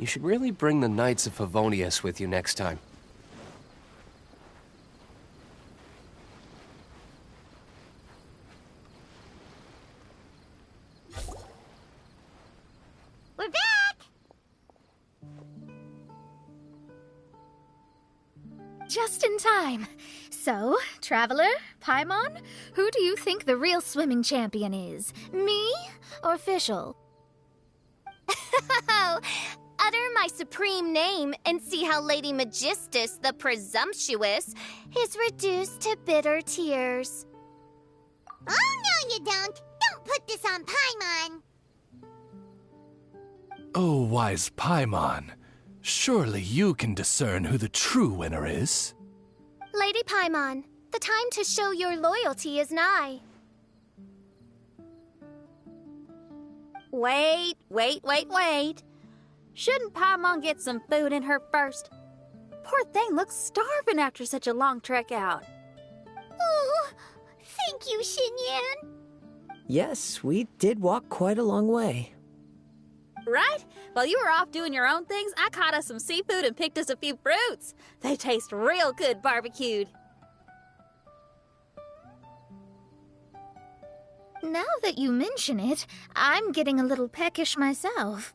You should really bring the Knights of Favonius with you next time. We're back! Just in time. So, Traveler, Paimon, who do you think the real swimming champion is? Me or Fischl? Utter my supreme name and see how Lady Magistus the Presumptuous is reduced to bitter tears. Oh, no you don't! Don't put this on Paimon! Oh, wise Paimon, surely you can discern who the true winner is. Lady Paimon, the time to show your loyalty is nigh. Wait. Shouldn't Paimon get some food in her first? Poor thing looks starving after such a long trek out. Oh, thank you, Xinyan. Yes, we did walk quite a long way. Right? While you were off doing your own things, I caught us some seafood and picked us a few fruits. They taste real good barbecued. Now that you mention it, I'm getting a little peckish myself.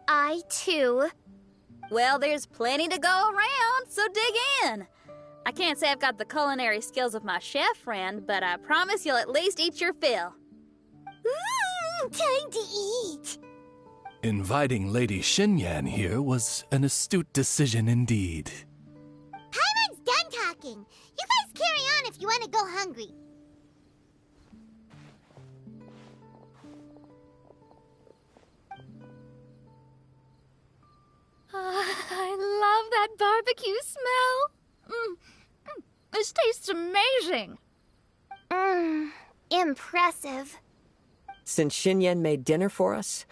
I, too. Well, there's plenty to go around, so dig in. I can't say I've got the culinary skills of my chef friend, but I promise you'll at least eat your fill. Time to eat. Inviting Lady Xinyan here was an astute decision indeed. Paimon's done talking. You guys carry on if you want to go hungry. I love that barbecue smell. This tastes amazing. Impressive. Since Xinyan made dinner for us,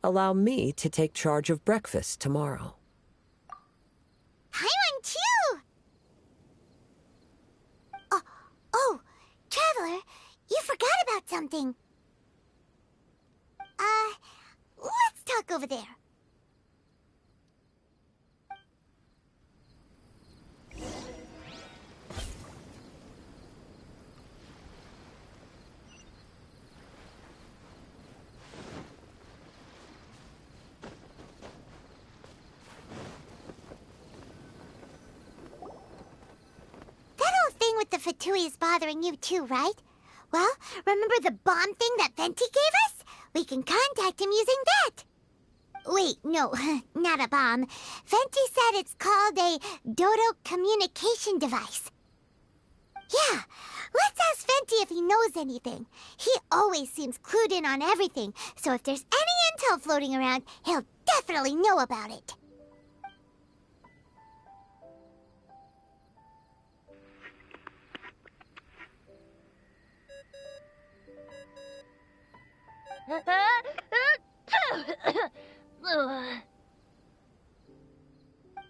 allow me to take charge of breakfast tomorrow. Paimon, too! Oh, Traveler, you forgot about something. Let's talk over there. With the Fatui is bothering you too, right? Well, remember the bomb thing that Venti gave us? We can contact him using that. Wait, no, not a bomb. Venti said it's called a Dodo communication device. Yeah, let's ask Venti if he knows anything. He always seems clued in on everything, so if there's any intel floating around, he'll definitely know about it.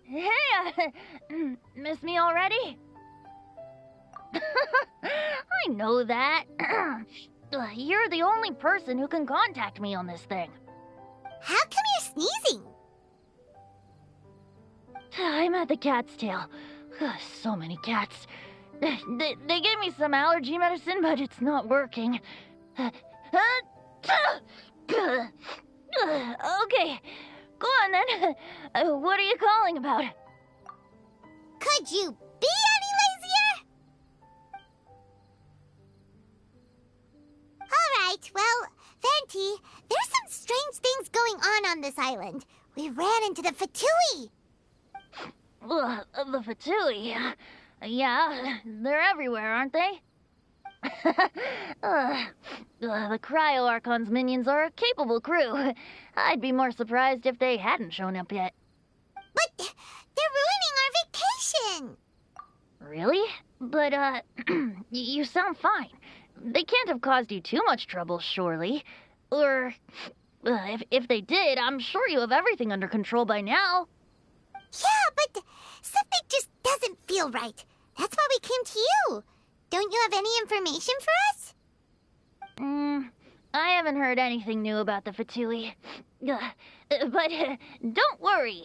Hey, miss me already? I know that. You're the only person who can contact me on this thing. How come you're sneezing? I'm at the cat's tail. So many cats. They gave me some allergy medicine, but it's not working. Okay, go on then. What are you calling about? Could you be any lazier? Alright, well, Venti, there's some strange things going on this island. We ran into the Fatui. The Fatui? Yeah, they're everywhere, aren't they? The Cryo Archon's minions are a capable crew. I'd be more surprised if they hadn't shown up yet. But they're ruining our vacation. Really? But, you sound fine. They can't have caused you too much trouble, surely. Or, if they did, I'm sure you have everything under control by now. Yeah, but something just doesn't feel right. That's why we came to you. Don't you have any information for us? I haven't heard anything new about the Fatui. But don't worry.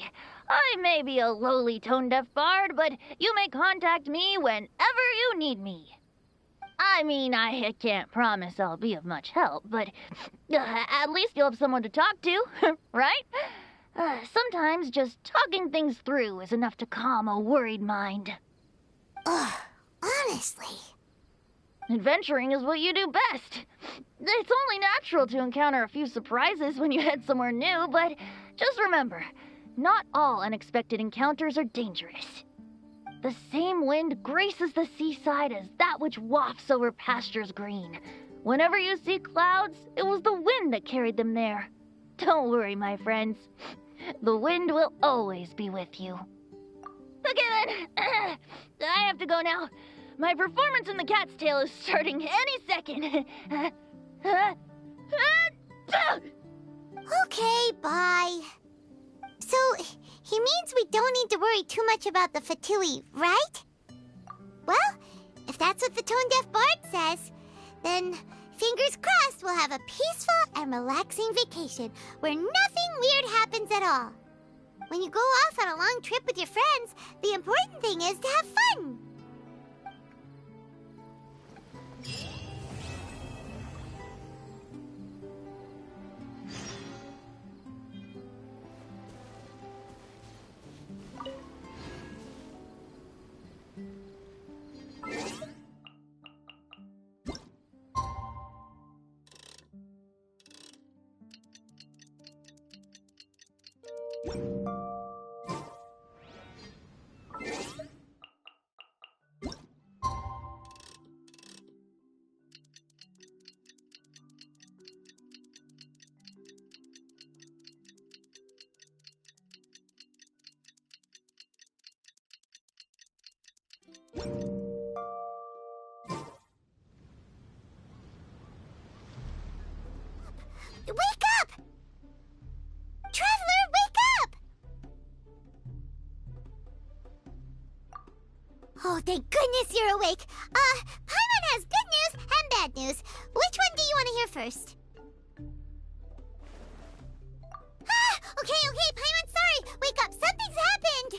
I may be a lowly tone-deaf bard, but you may contact me whenever you need me. I mean, I can't promise I'll be of much help, but at least you'll have someone to talk to, right? Sometimes just talking things through is enough to calm a worried mind. Ugh, honestly. Adventuring is what you do best. It's only natural to encounter a few surprises when you head somewhere new, but just remember, not all unexpected encounters are dangerous. The same wind graces the seaside as that which wafts over pastures green. Whenever you see clouds, it was the wind that carried them there. Don't worry, my friends. The wind will always be with you. Okay then, I have to go now. My performance in the cat's tail is starting any second. Okay, bye. So, he means we don't need to worry too much about the Fatui, right? Well, if that's what the tone-deaf bard says, then fingers crossed we'll have a peaceful and relaxing vacation where nothing weird happens at all. When you go off on a long trip with your friends, the important thing is to have fun. Wake up! Traveler, wake up! Oh, thank goodness you're awake. Paimon has good news and bad news. Which one do you want to hear first? Okay, Paimon, sorry. Wake up, something's happened.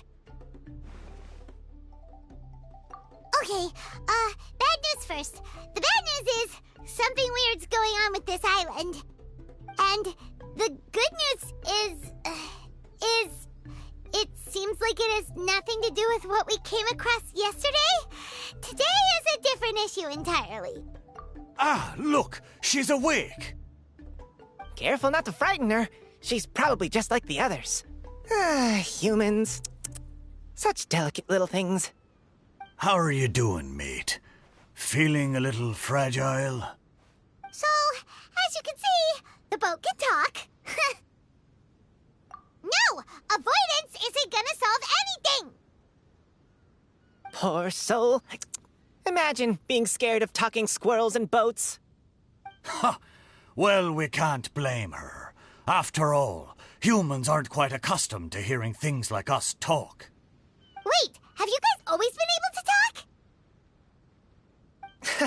Okay, bad news first. The bad news is something weird's going on with this island. And the good news is it seems like it has nothing to do with what we came across yesterday. Today is a different issue entirely. Ah, look, she's awake. Careful not to frighten her. She's probably just like the others. Humans. Such delicate little things. How are you doing, mate? Feeling a little fragile? So, as you can see, the boat can talk. No! Avoidance isn't gonna solve anything! Poor soul. Imagine being scared of talking squirrels and boats. Ha! Well, we can't blame her. After all, humans aren't quite accustomed to hearing things like us talk. Wait, have you guys always been able to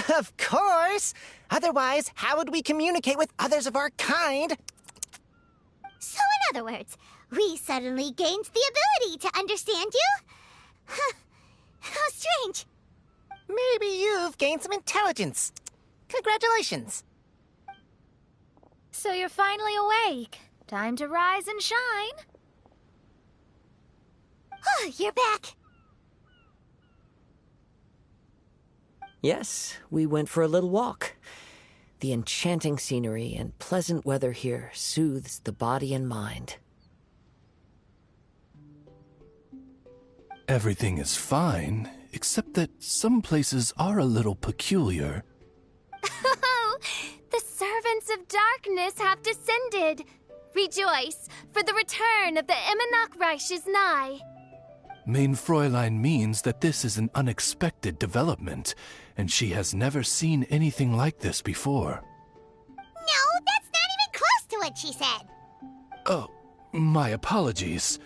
talk? Of course! Otherwise, how would we communicate with others of our kind? So in other words, we suddenly gained the ability to understand you? How strange. Maybe you've gained some intelligence. Congratulations. So you're finally awake. Time to rise and shine. Oh, you're back. Yes, we went for a little walk. The enchanting scenery and pleasant weather here soothes the body and mind. Everything is fine, except that some places are a little peculiar. Oh, the servants of darkness have descended. Rejoice, for the return of the Eminach Reich is nigh. Main Fräulein means that this is an unexpected development, and she has never seen anything like this before. No, that's not even close to what she said. Oh, my apologies.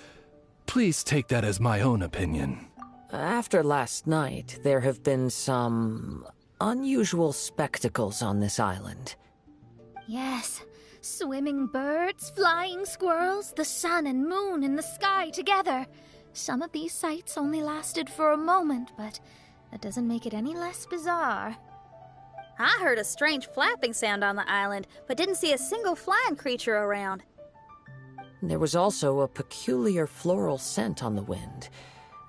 Please take that as my own opinion. After last night, there have been some unusual spectacles on this island. Yes, swimming birds, flying squirrels, the sun and moon in the sky together. Some of these sights only lasted for a moment, but that doesn't make it any less bizarre. I heard a strange flapping sound on the island, but didn't see a single flying creature around. There was also a peculiar floral scent on the wind.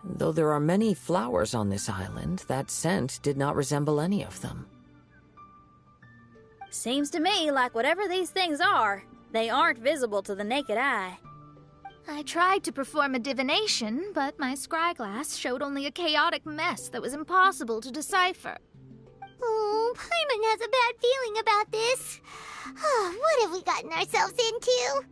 Though there are many flowers on this island, that scent did not resemble any of them. Seems to me like whatever these things are, they aren't visible to the naked eye. I tried to perform a divination, but my scryglass showed only a chaotic mess that was impossible to decipher. Oh, Paimon has a bad feeling about this. What have we gotten ourselves into?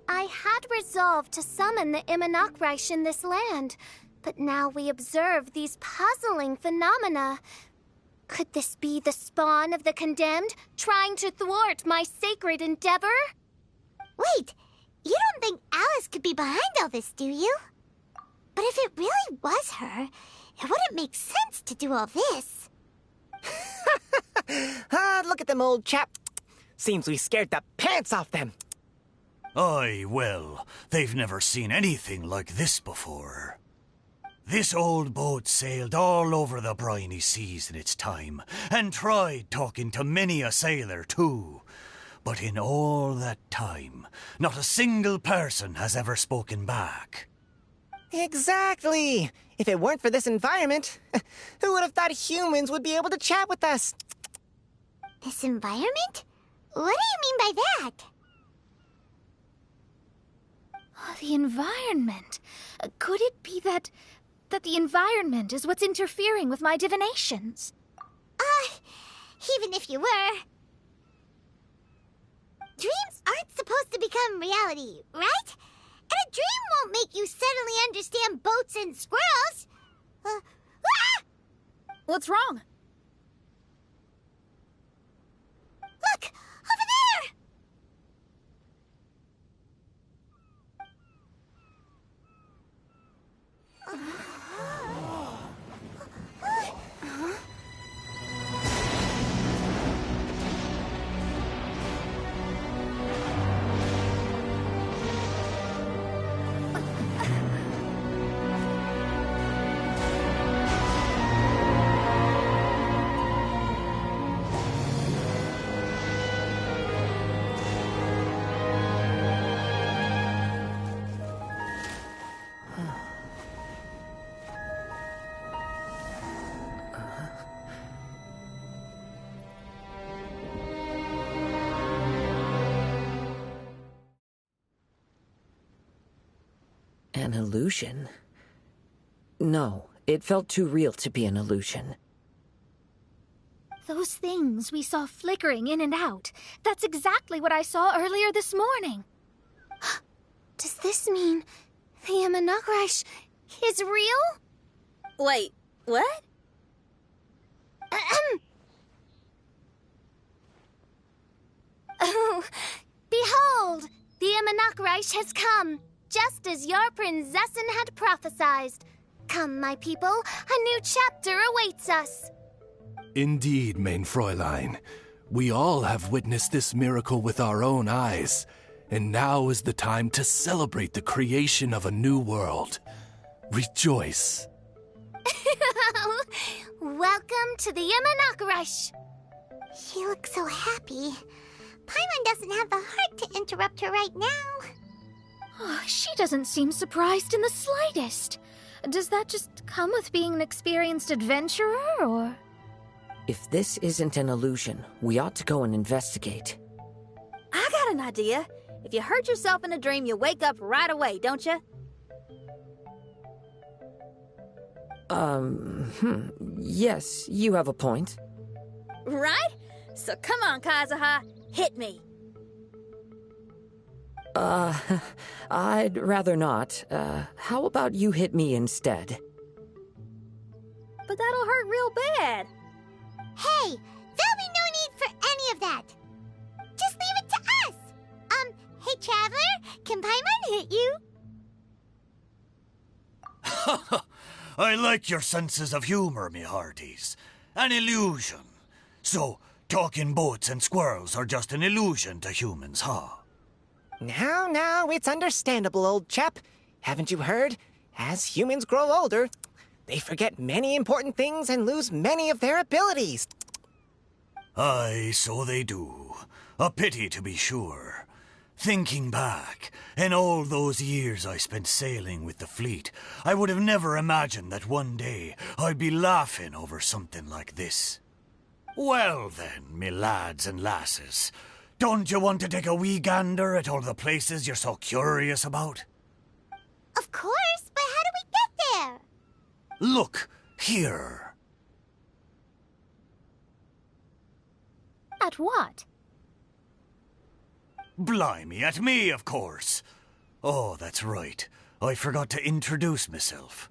I had resolved to summon the Imanakreish in this land, but now we observe these puzzling phenomena. Could this be the spawn of the condemned, trying to thwart my sacred endeavor? Wait, you don't think Alice could be behind all this, do you? But if it really was her, it wouldn't make sense to do all this. Look at them, old chap. Seems we scared the pants off them. Aye, well, they've never seen anything like this before. This old boat sailed all over the briny seas in its time, and tried talking to many a sailor, too. But in all that time, not a single person has ever spoken back. Exactly. If it weren't for this environment, who would have thought humans would be able to chat with us? This environment? What do you mean by that? Oh, the environment. Could it be that the environment is what's interfering with my divinations? Even if you were. Dreams aren't supposed to become reality, right? And a dream won't make you suddenly understand boats and squirrels. What's wrong? Look! Over there! An illusion? No, it felt too real to be an illusion. Those things we saw flickering in and out. That's exactly what I saw earlier this morning. Does this mean the Imanakreish is real? Wait, what? Oh, behold! The Imanakreish has come, just as your Prinzessin had prophesied. Come, my people, a new chapter awaits us. Indeed, mein Fräulein. We all have witnessed this miracle with our own eyes, and now is the time to celebrate the creation of a new world. Rejoice. Welcome to the Imanakreish. She looks so happy. Paimon doesn't have the heart to interrupt her right now. Oh, she doesn't seem surprised in the slightest. Does that just come with being an experienced adventurer, or...? If this isn't an illusion, we ought to go and investigate. I got an idea. If you hurt yourself in a dream, you wake up right away, don't you? Yes, you have a point. Right? So come on, Kazuha, hit me. I'd rather not. How about you hit me instead? But that'll hurt real bad. Hey, there'll be no need for any of that. Just leave it to us. Hey, Traveler, can Paimon hit you? I like your senses of humor, me hearties. An illusion. So, Talking boats and squirrels are just an illusion to humans, huh? Now, it's understandable, old chap. Haven't you heard? As humans grow older, they forget many important things and lose many of their abilities. Aye, so they do. A pity, to be sure. Thinking back, in all those years I spent sailing with the fleet, I would have never imagined that one day I'd be laughing over something like this. Well then, me lads and lasses, don't you want to take a wee gander at all the places you're so curious about? Of course, but how do we get there? Look, here. At what? Blimey, at me, of course. Oh, that's right. I forgot to introduce myself.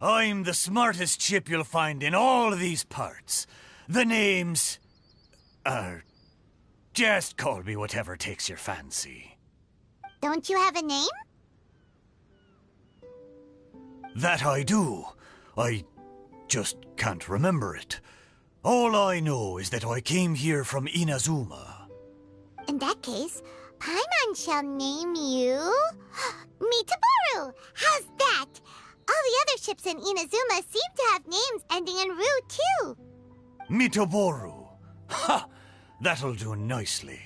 I'm the smartest chip you'll find in all of these parts. The name's... just call me whatever takes your fancy. Don't you have a name? That I do. I just can't remember it. All I know is that I came here from Inazuma. In that case, Paimon shall name you... Mitaboru! How's that? All the other ships in Inazuma seem to have names ending in Ru, too. Mitaboru. Ha! That'll do nicely.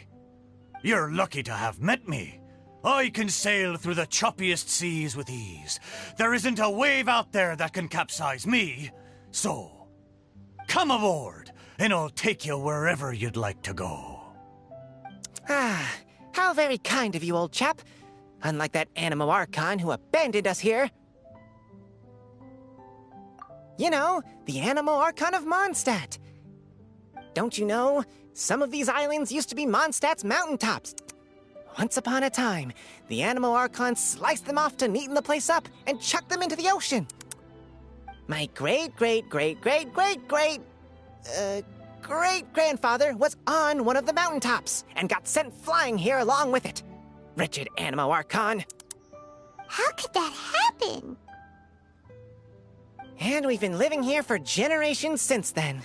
You're lucky to have met me. I can sail through the choppiest seas with ease. There isn't a wave out there that can capsize me. So, come aboard, and I'll take you wherever you'd like to go. Ah, how very kind of you, old chap. Unlike that Animo Archon who abandoned us here. You know, the Animo Archon of Mondstadt. Don't you know, some of these islands used to be Mondstadt's mountaintops. Once upon a time, the Animo Archon sliced them off to neaten the place up and chucked them into the ocean. My great-grandfather was on one of the mountaintops and got sent flying here along with it. Wretched Animo Archon. How could that happen? And we've been living here for generations since then.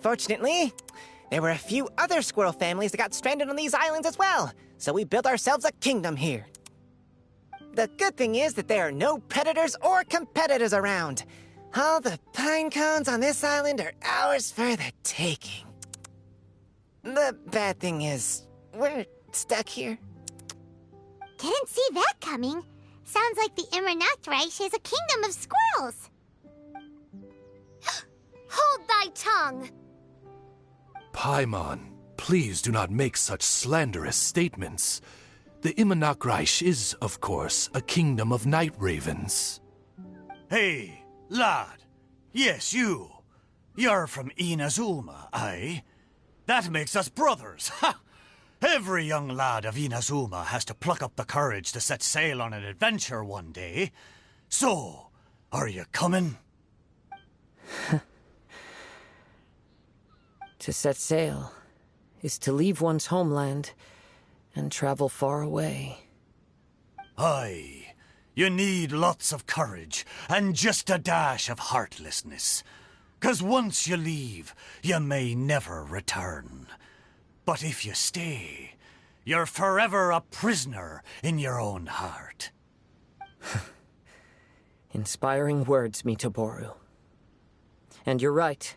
Fortunately, there were a few other squirrel families that got stranded on these islands as well, so we built ourselves a kingdom here. The good thing is that there are no predators or competitors around. All the pine cones on this island are ours for the taking. The bad thing is, we're stuck here. Didn't see that coming. Sounds like the Immernachtreich is a kingdom of squirrels. Hold thy tongue! Paimon, please do not make such slanderous statements. The Immernachtreich is, of course, a kingdom of night ravens. Hey, lad. Yes, you. You're from Inazuma, aye? That makes us brothers, ha! Every young lad of Inazuma has to pluck up the courage to set sail on an adventure one day. So, are you coming? To set sail is to leave one's homeland and travel far away. Aye. You need lots of courage and just a dash of heartlessness. 'Cause once you leave, you may never return. But if you stay, you're forever a prisoner in your own heart. Inspiring words, Mitaboru. And you're right.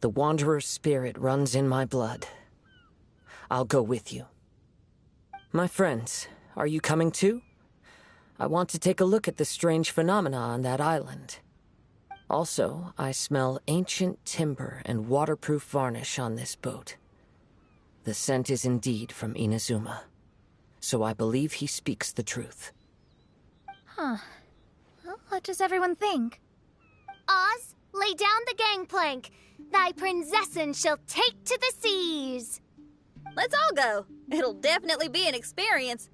The Wanderer's spirit runs in my blood. I'll go with you. My friends, are you coming too? I want to take a look at the strange phenomena on that island. Also, I smell ancient timber and waterproof varnish on this boat. The scent is indeed from Inazuma, so I believe he speaks the truth. Huh. Well, what does everyone think? Oz, lay down the gangplank. Thy princessin shall take to the seas. Let's all go. It'll definitely be an experience.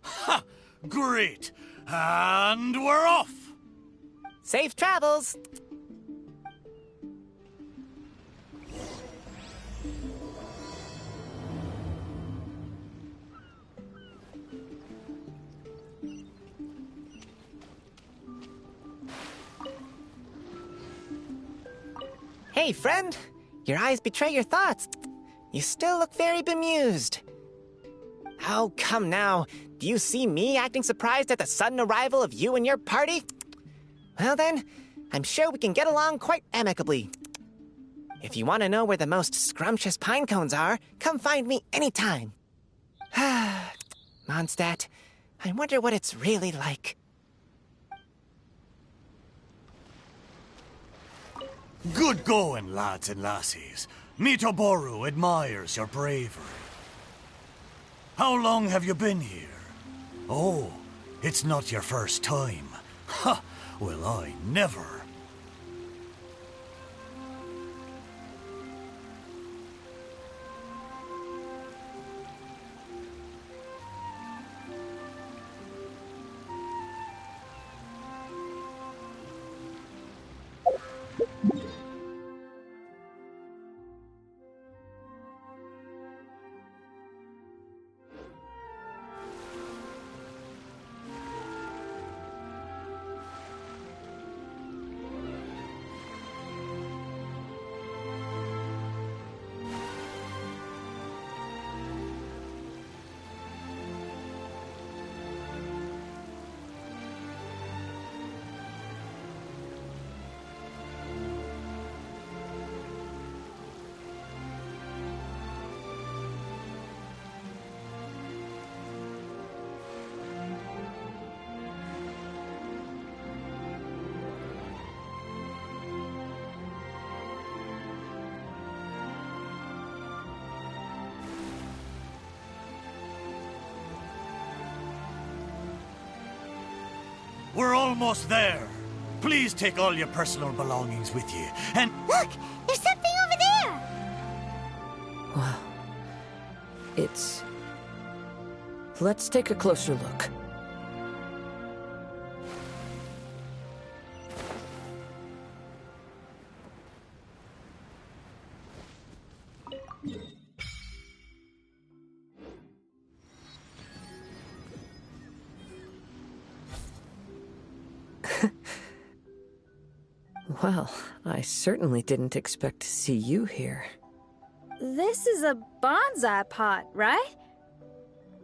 Ha! Great! And we're off! Safe travels! Hey, friend. Your eyes betray your thoughts. You still look very bemused. Oh, come now. Do you see me acting surprised at the sudden arrival of you and your party? Well then, I'm sure we can get along quite amicably. If you want to know where the most scrumptious pine cones are, come find me anytime. Mondstadt, I wonder what it's really like. Good going, lads and lassies. Mitoboru admires your bravery. How long have you been here? Oh, it's not your first time. Ha! Well, I never. We're almost there. Please take all your personal belongings with you, and... Look! There's something over there! Wow. Let's take a closer look. Well, I certainly didn't expect to see you here. This is a bonsai pot, right?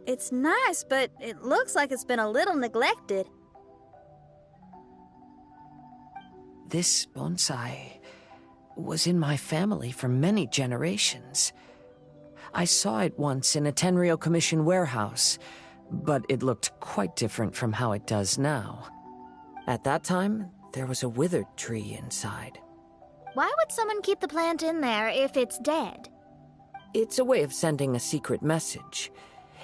It's nice, but it looks like it's been a little neglected. This bonsai was in my family for many generations. I saw it once in a Tenryo Commission warehouse, but it looked quite different from how it does now. At that time, there was a withered tree inside. Why would someone keep the plant in there if it's dead? It's a way of sending a secret message.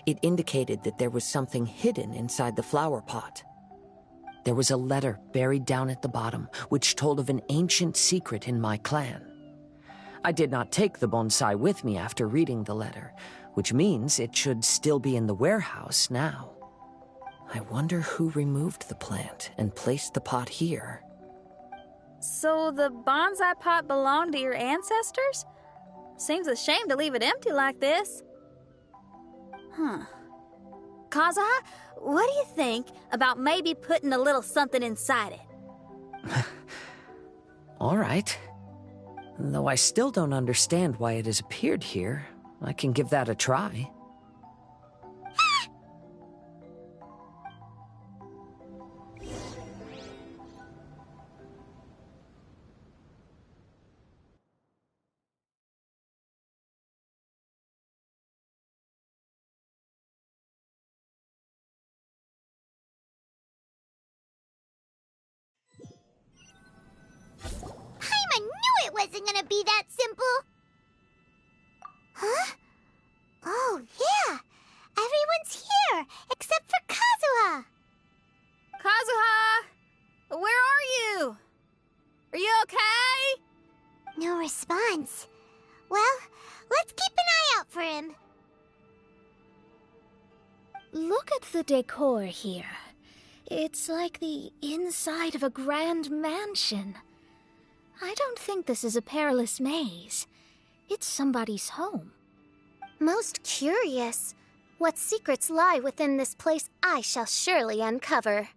It indicated that there was something hidden inside the flower pot. There was a letter buried down at the bottom, which told of an ancient secret in my clan. I did not take the bonsai with me after reading the letter, which means it should still be in the warehouse now. I wonder who removed the plant and placed the pot here. So the bonsai pot belonged to your ancestors? Seems a shame to leave it empty like this. Huh. Kazuha, what do you think about maybe putting a little something inside it? All right. Though I still don't understand why it has appeared here, I can give that a try. I knew it wasn't gonna be that simple! Huh? Oh, yeah! Everyone's here, except for Kazuha! Kazuha! Where are you? Are you okay? No response. Well, let's keep an eye out for him. Look at the decor here. It's like the inside of a grand mansion. I don't think this is a perilous maze. It's somebody's home. Most curious. What secrets lie within this place I shall surely uncover.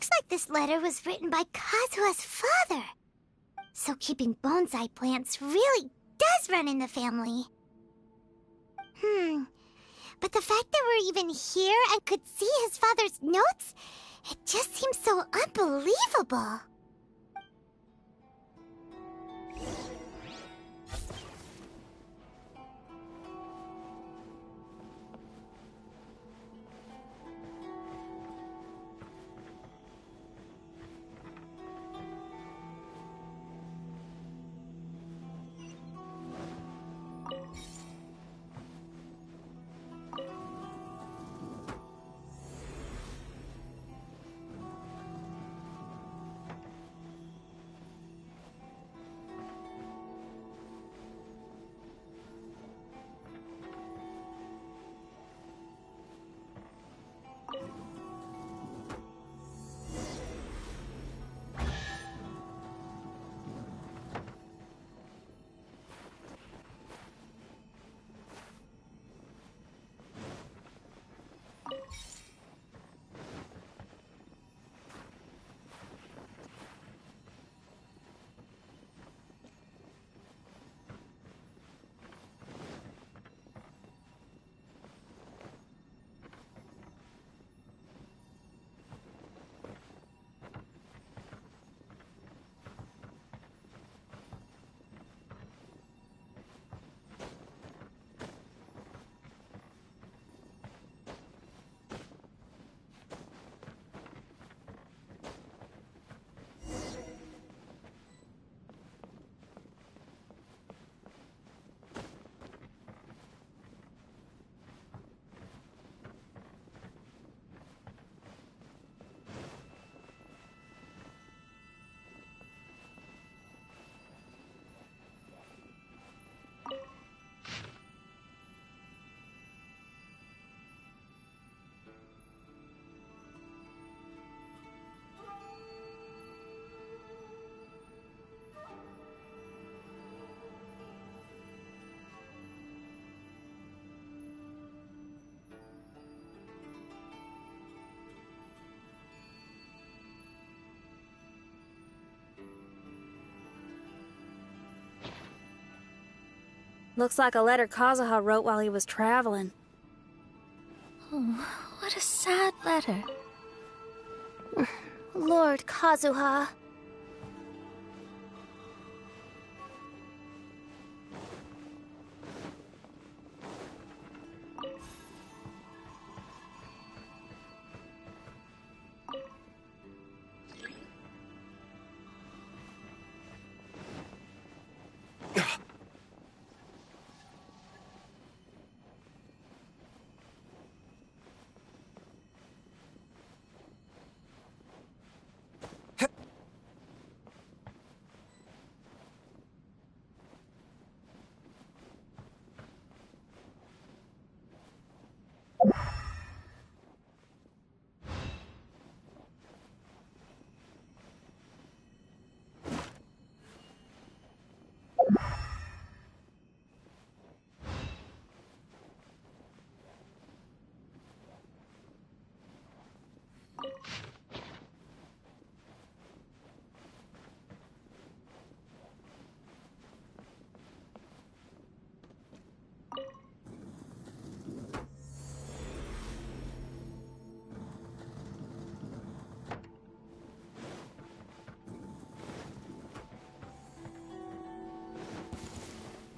looks like this letter was written by Kazuha's father. So keeping bonsai plants really does run in the family. But the fact that we're even here and could see his father's notes, it just seems so unbelievable. Looks like a letter Kazuha wrote while he was traveling. Oh, what a sad letter. Lord Kazuha.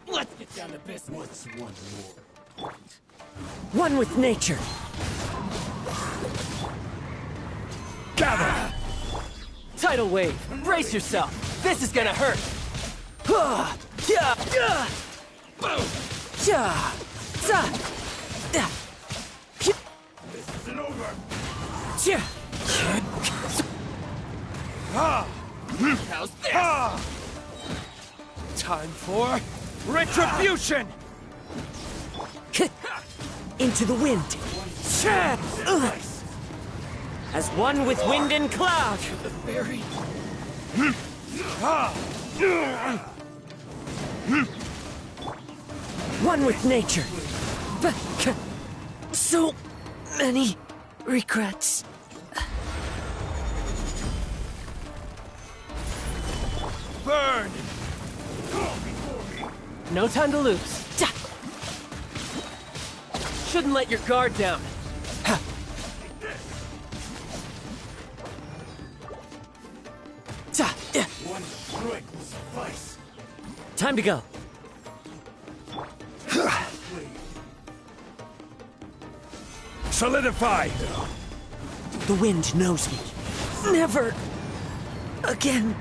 Let's get down to business. What's one more? One with nature. Gather! Tidal wave, brace yourself. This is gonna hurt. This isn't over. How's this? Time for retribution! Into the wind. As one with wind and cloud. One with nature. So many regrets. Burn! No time to lose. Shouldn't let your guard down. One strike will suffice. Time to go. Solidify! The wind knows me. Never again.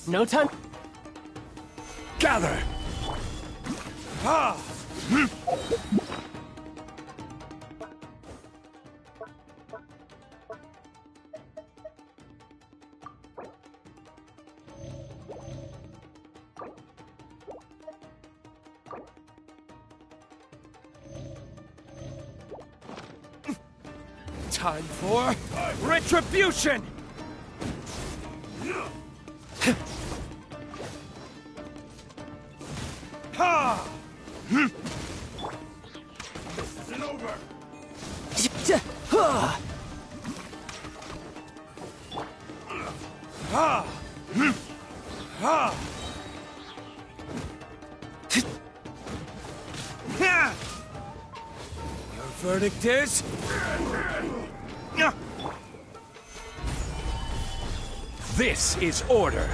No time. Gather! Time for retribution! Ha! This isn't over! Ha! Ha! Ha! Your verdict is... This is order!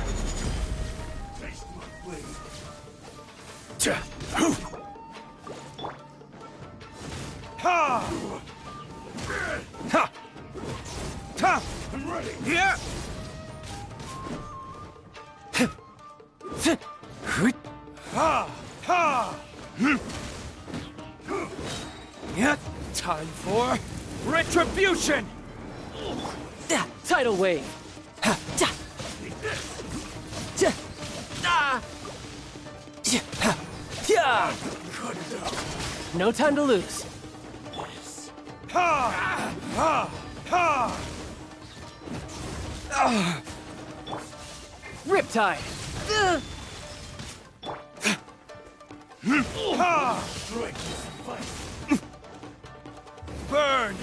Taste my blade. Ha! Ha! Ha! I'm ready! Yeah! Ha! Ha! Yeah! Time for retribution! Tidal wave. No time to lose. Ha! Ha! Ha! Riptide. Ha! Strike will suffice. Burn!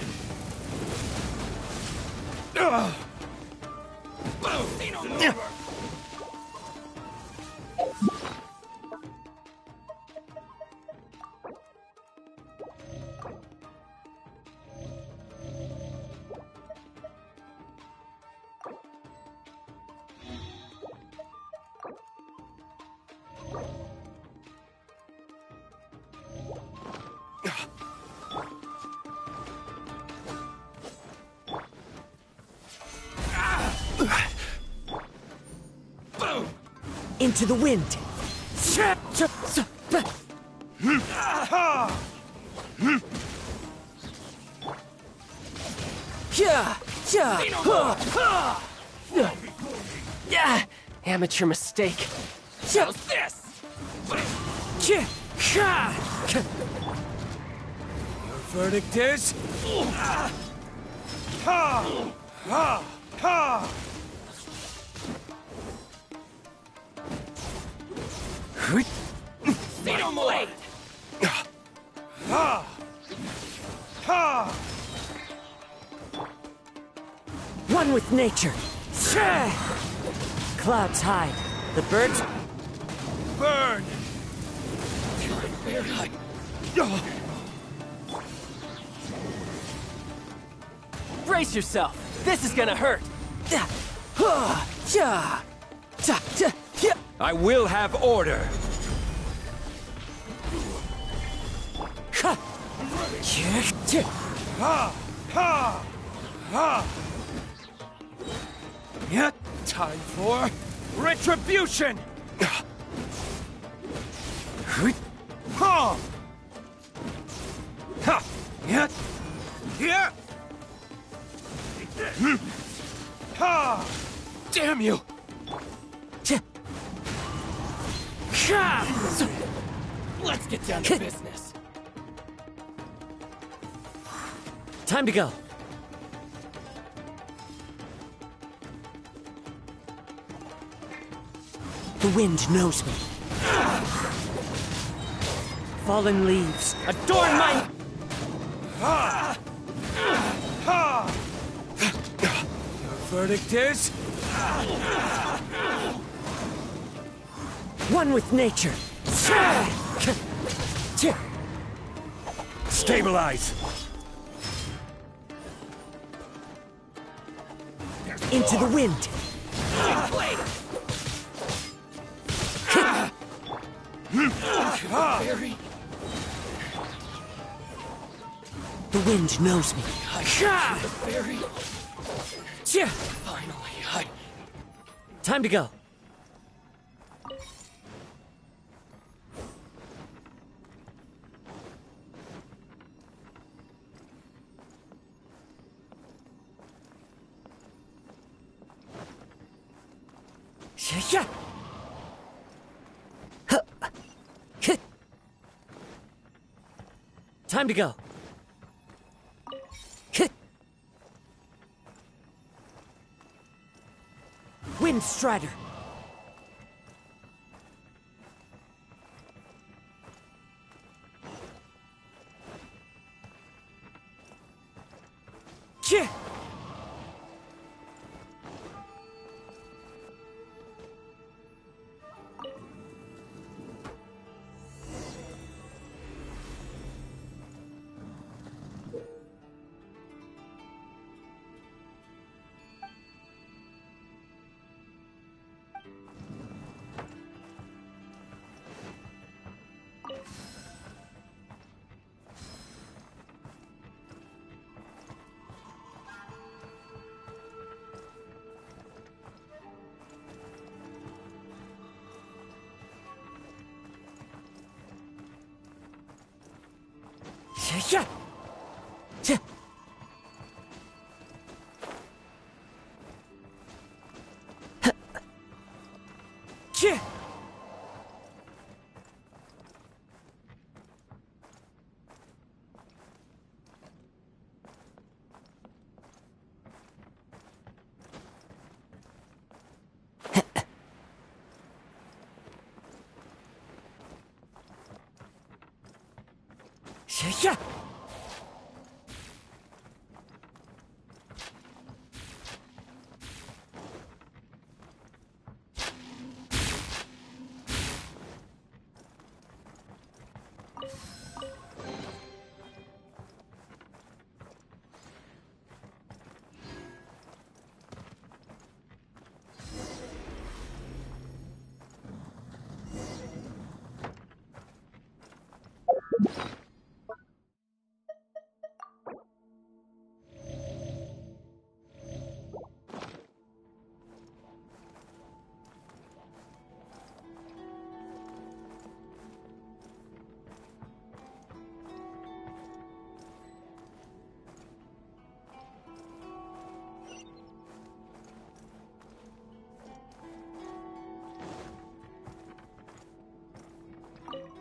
Into the wind. Amateur mistake. How's this? Your verdict is... Ha! Ha! Ha! Blade. Ha! Ha! One with nature. Clouds hide. The birds... Burn! Brace yourself. This is gonna hurt. I will have order! Ha! Ha! Ha! Yeah, time for retribution! Ha! Ha! Yeah! Yeah! Ha! Damn you! Let's get down to business. Time to go. The wind knows me. fallen leaves, adorn my... Your verdict is? One with nature. Stabilize! Into the wind. The wind knows me. Finally, Time to go. Time to go. Wind Strider.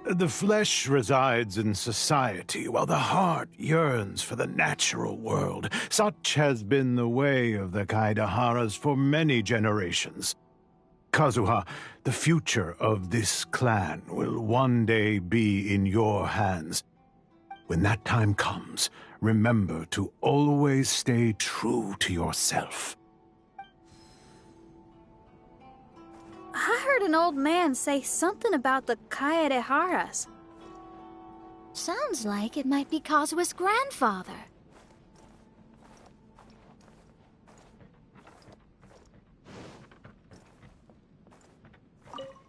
The flesh resides in society, while the heart yearns for the natural world. Such has been the way of the Kaidaharas for many generations. Kazuha, the future of this clan will one day be in your hands. When that time comes, remember to always stay true to yourself. I heard an old man say something about the Kaidaharas. Sounds like it might be Kazuha's grandfather.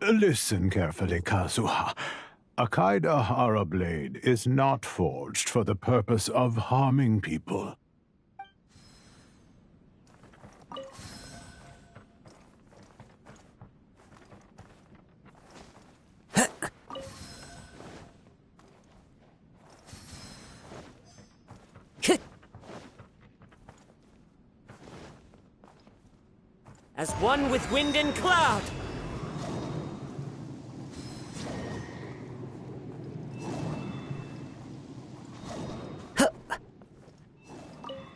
Listen carefully, Kazuha. A Kaidahara blade is not forged for the purpose of harming people. As one with wind and cloud!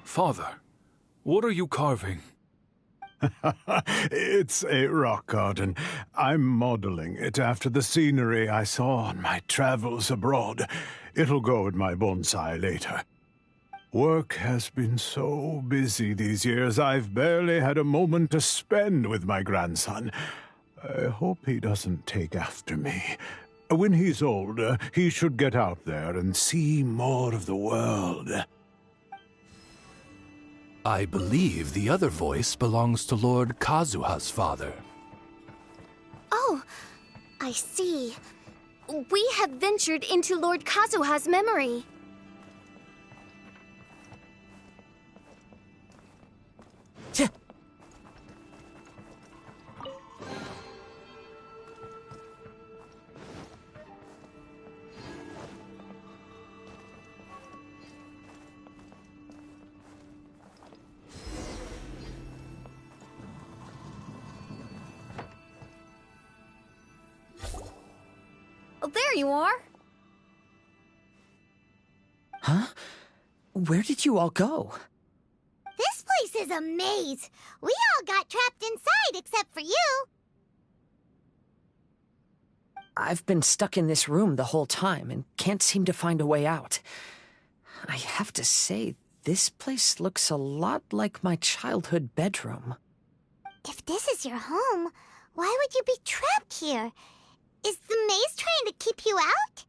Father, what are you carving? It's a rock garden. I'm modeling it after the scenery I saw on my travels abroad. It'll go in my bonsai later. Work has been so busy these years, I've barely had a moment to spend with my grandson. I hope he doesn't take after me. When he's older, he should get out there and see more of the world. I believe the other voice belongs to Lord Kazuha's father. Oh, I see. We have ventured into Lord Kazuha's memory. Oh, there you are. Huh? Where did you all go? This place is a maze. We all got trapped inside except for you. I've been stuck in this room the whole time and can't seem to find a way out. I have to say, this place looks a lot like my childhood bedroom. If this is your home, why would you be trapped here? Is the maze trying to keep you out?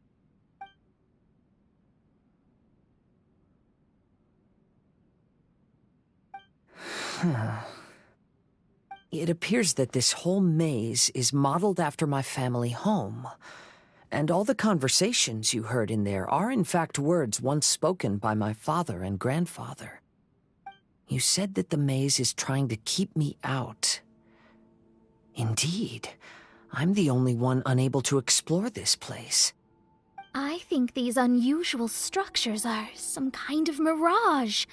It appears that this whole maze is modeled after my family home. And all the conversations you heard in there are in fact words once spoken by my father and grandfather. You said that the maze is trying to keep me out. Indeed, I'm the only one unable to explore this place. I think these unusual structures are some kind of mirage.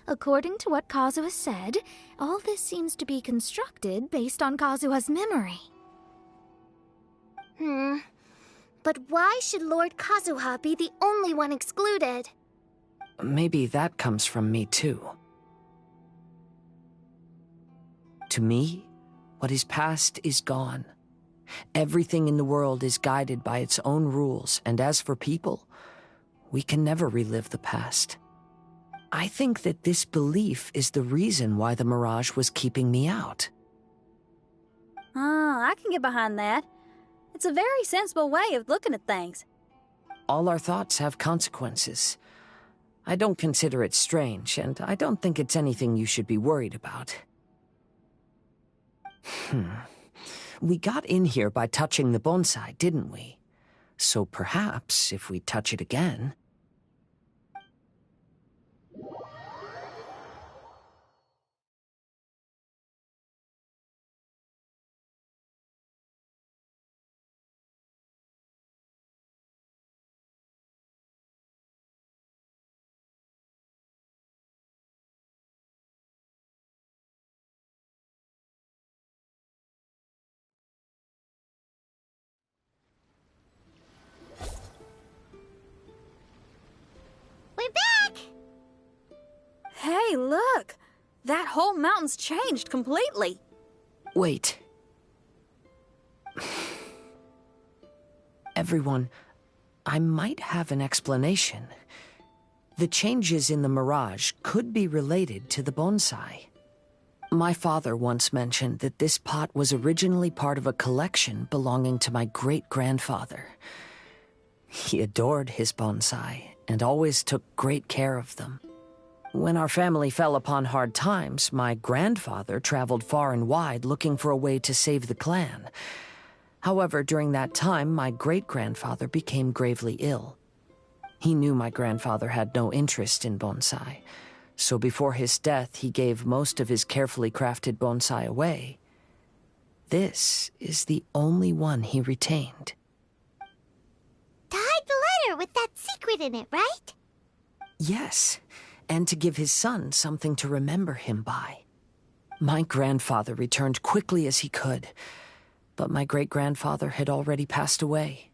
According to what Kazuha said, all this seems to be constructed based on Kazuha's memory. But why should Lord Kazuha be the only one excluded? Maybe that comes from me too. To me, what is past is gone. Everything in the world is guided by its own rules, and as for people, we can never relive the past. I think that this belief is the reason why the mirage was keeping me out. I can get behind that. It's a very sensible way of looking at things. All our thoughts have consequences. I don't consider it strange, and I don't think it's anything you should be worried about. We got in here by touching the bonsai, didn't we? So perhaps, if we touch it again... We're back! Hey, look! That whole mountain's changed completely. Wait. Everyone, I might have an explanation. The changes in the mirage could be related to the bonsai. My father once mentioned that this pot was originally part of a collection belonging to my great-grandfather. He adored his bonsai and always took great care of them. When our family fell upon hard times, my grandfather traveled far and wide looking for a way to save the clan. However, during that time, my great-grandfather became gravely ill. He knew my grandfather had no interest in bonsai, so before his death, he gave most of his carefully crafted bonsai away. This is the only one he retained. To hide the letter with that secret in it, right? Yes, and to give his son something to remember him by. My grandfather returned quickly as he could, but my great-grandfather had already passed away.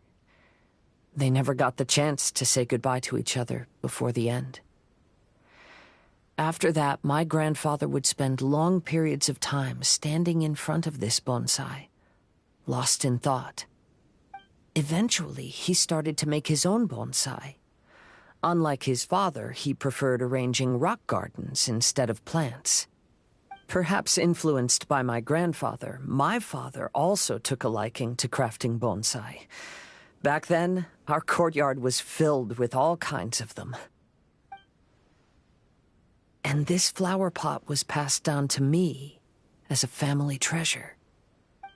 They never got the chance to say goodbye to each other before the end. After that, my grandfather would spend long periods of time standing in front of this bonsai, lost in thought. Eventually, he started to make his own bonsai. Unlike his father, he preferred arranging rock gardens instead of plants. Perhaps influenced by my grandfather, my father also took a liking to crafting bonsai. Back then, our courtyard was filled with all kinds of them. And this flower pot was passed down to me as a family treasure.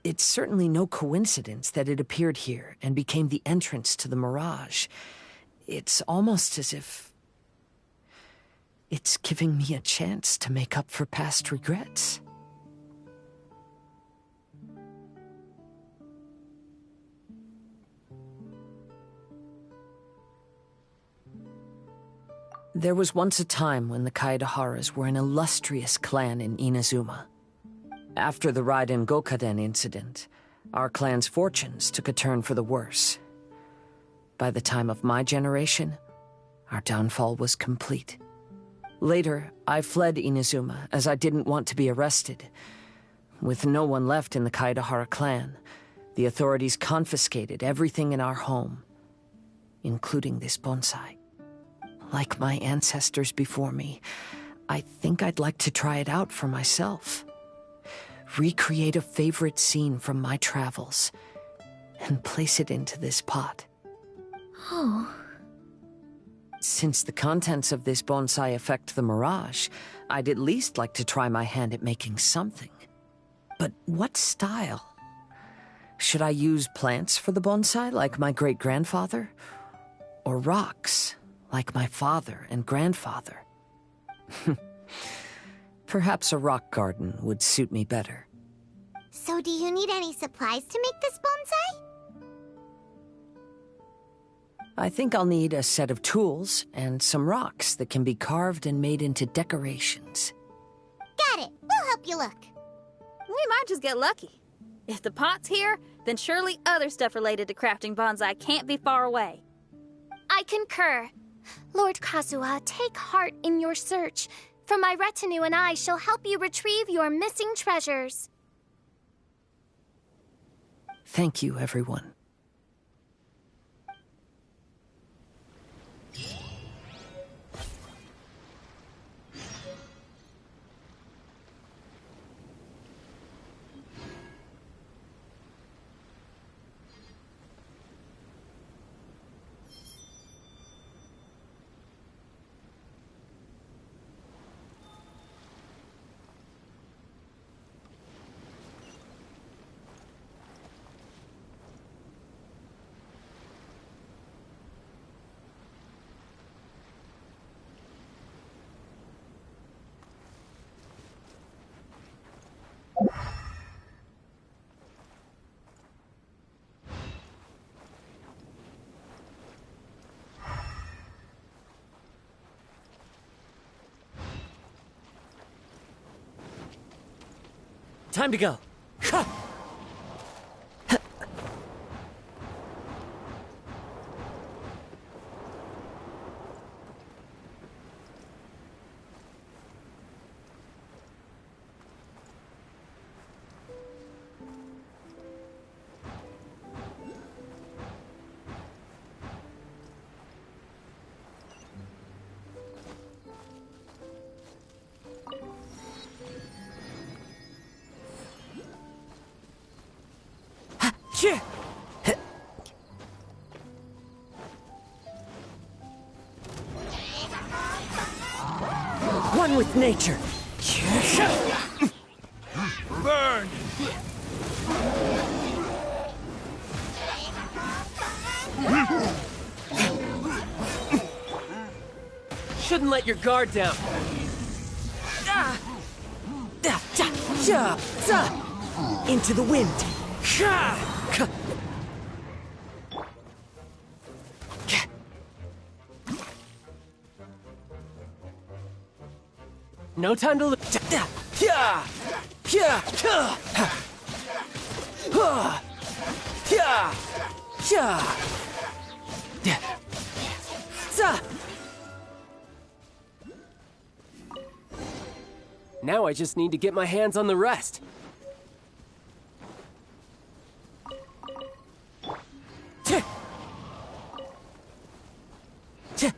It's certainly no coincidence that it appeared here and became the entrance to the mirage. It's almost as if it's giving me a chance to make up for past regrets. There was once a time when the Kaidaharas were an illustrious clan in Inazuma. After the Raiden Gokaden incident, our clan's fortunes took a turn for the worse. By the time of my generation, our downfall was complete. Later, I fled Inazuma as I didn't want to be arrested. With no one left in the Kaidahara clan, the authorities confiscated everything in our home, including this bonsai. Like my ancestors before me, I think I'd like to try it out for myself. Recreate a favorite scene from my travels and place it into this pot. Oh. Since the contents of this bonsai affect the mirage, I'd at least like to try my hand at making something. But what style? Should I use plants for the bonsai like my great-grandfather? Or rocks? Like my father and grandfather. Perhaps a rock garden would suit me better. So do you need any supplies to make this bonsai? I think I'll need a set of tools and some rocks that can be carved and made into decorations. Got it. We'll help you look. We might just get lucky. If the pot's here, then surely other stuff related to crafting bonsai can't be far away. I concur. Lord Kazuha, take heart in your search, for my retinue and I shall help you retrieve your missing treasures. Thank you, everyone. Time to go. One with nature. Burn! Shouldn't let your guard down. Into the wind. No time to lose. Now I just need to get my hands on the rest. Tch! Tch!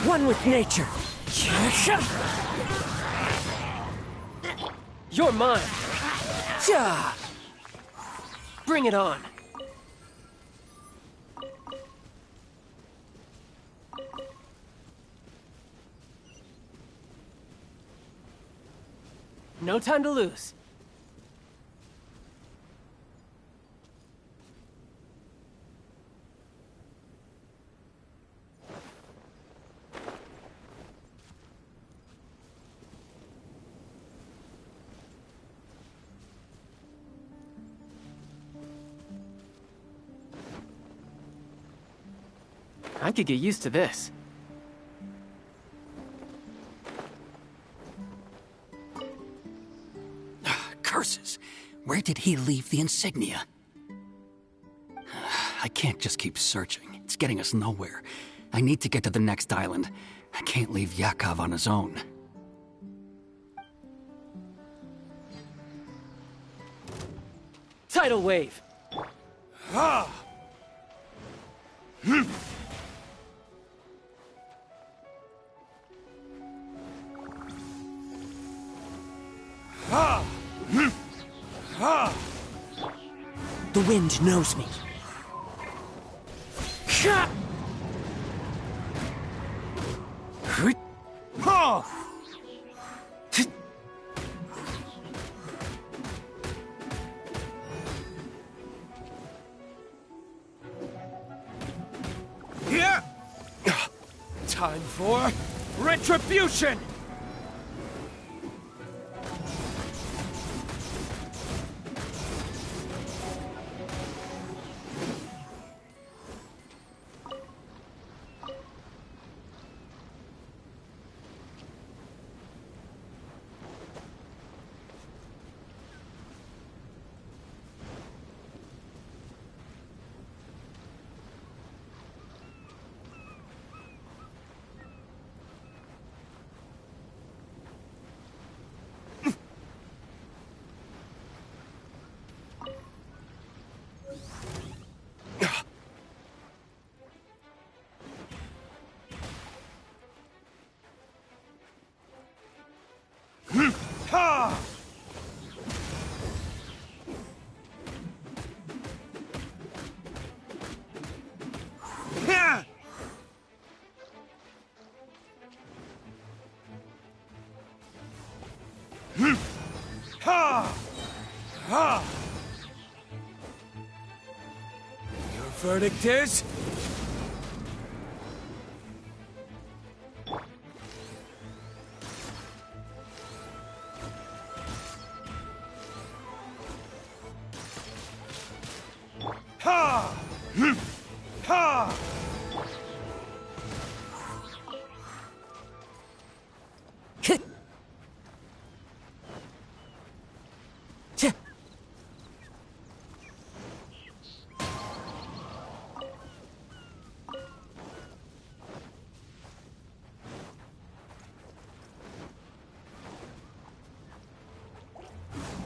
One with nature. You're mine! Ja! Bring it on! No time to lose. I could get used to this. Curses! Where did he leave the insignia? I can't just keep searching. It's getting us nowhere. I need to get to the next island. I can't leave Yakov on his own. Tidal wave! Ha! Hmm. Ha! Hmm. Ha! The wind knows me. Ha! Ha! Yeah! Time for retribution! Ha! Ha! Ha! Ha! Your verdict is? Ha! Ha!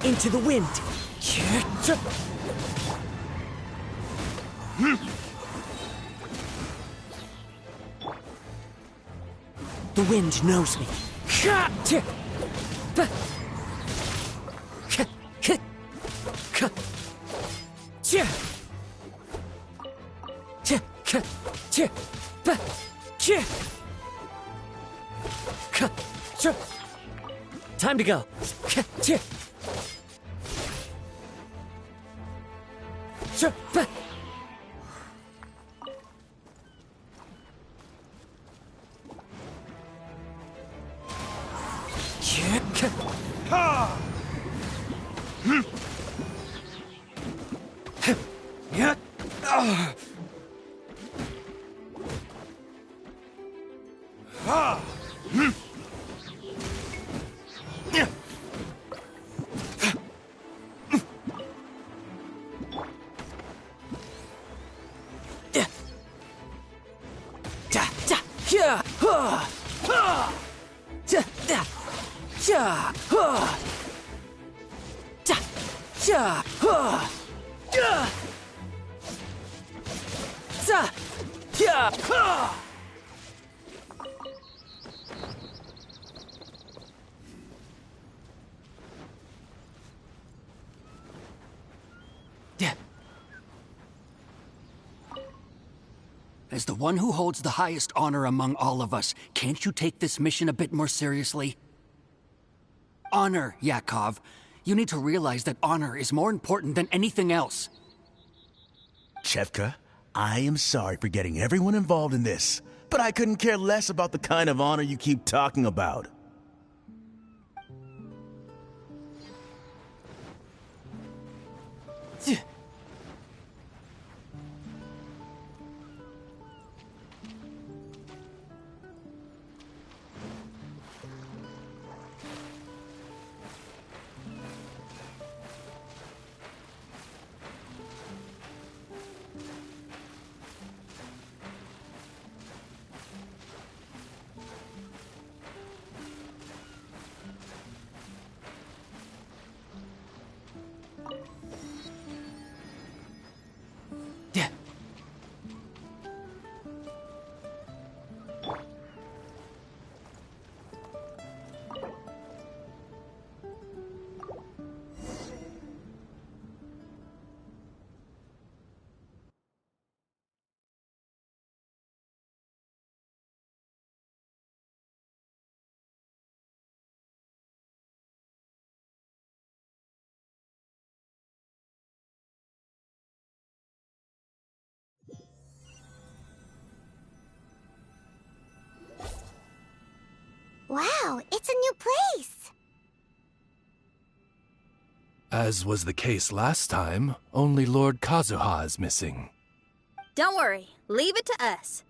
Into the wind. The wind knows me. Time to go. As the one who holds the highest honor among all of us, can't you take this mission a bit more seriously? Honor, Yakov. You need to realize that honor is more important than anything else. Chevka, I am sorry for getting everyone involved in this, but I couldn't care less about the kind of honor you keep talking about. Wow, it's a new place! As was the case last time, only Lord Kazuha is missing. Don't worry, leave it to us.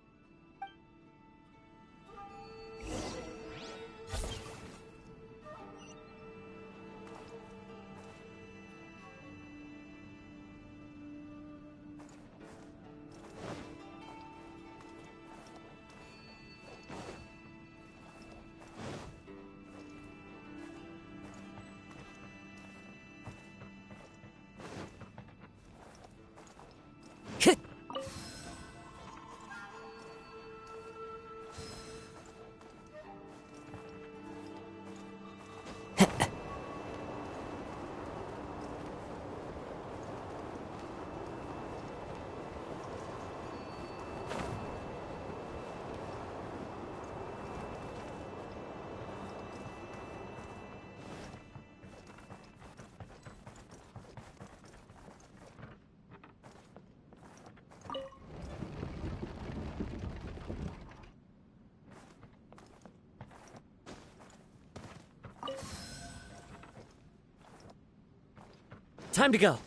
Time to go.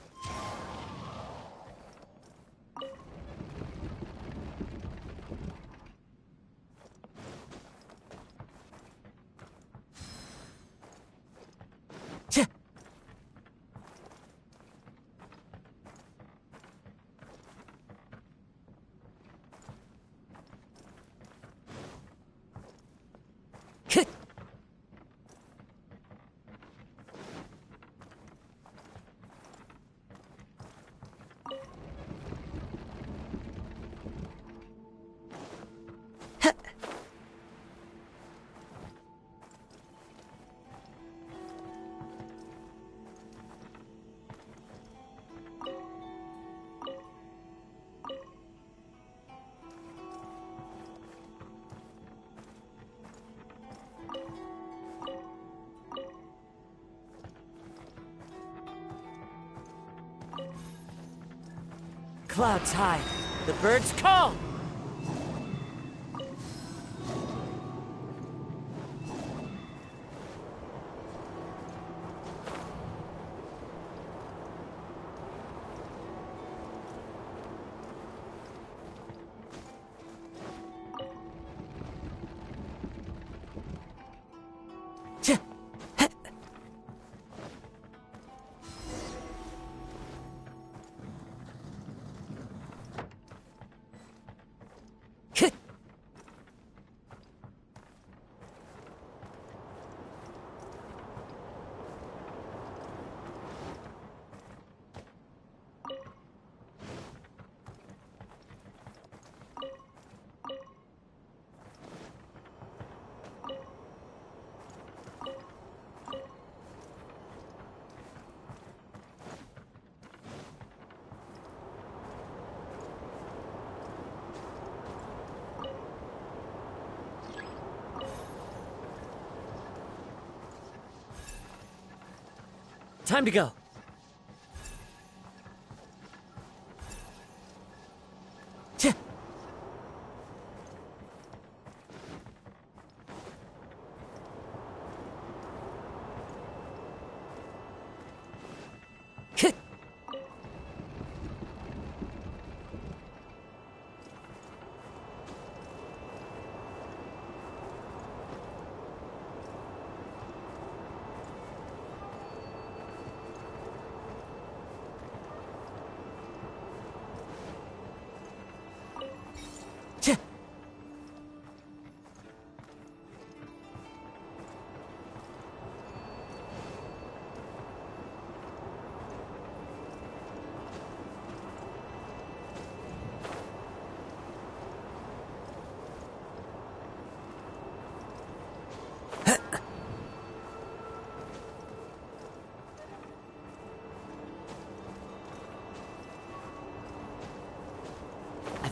clouds high, the birds call! Time to go.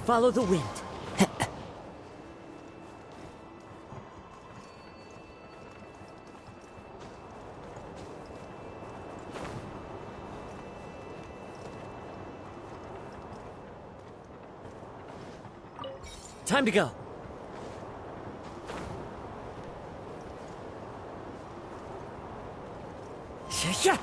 Follow the wind. Time to go. Yeah.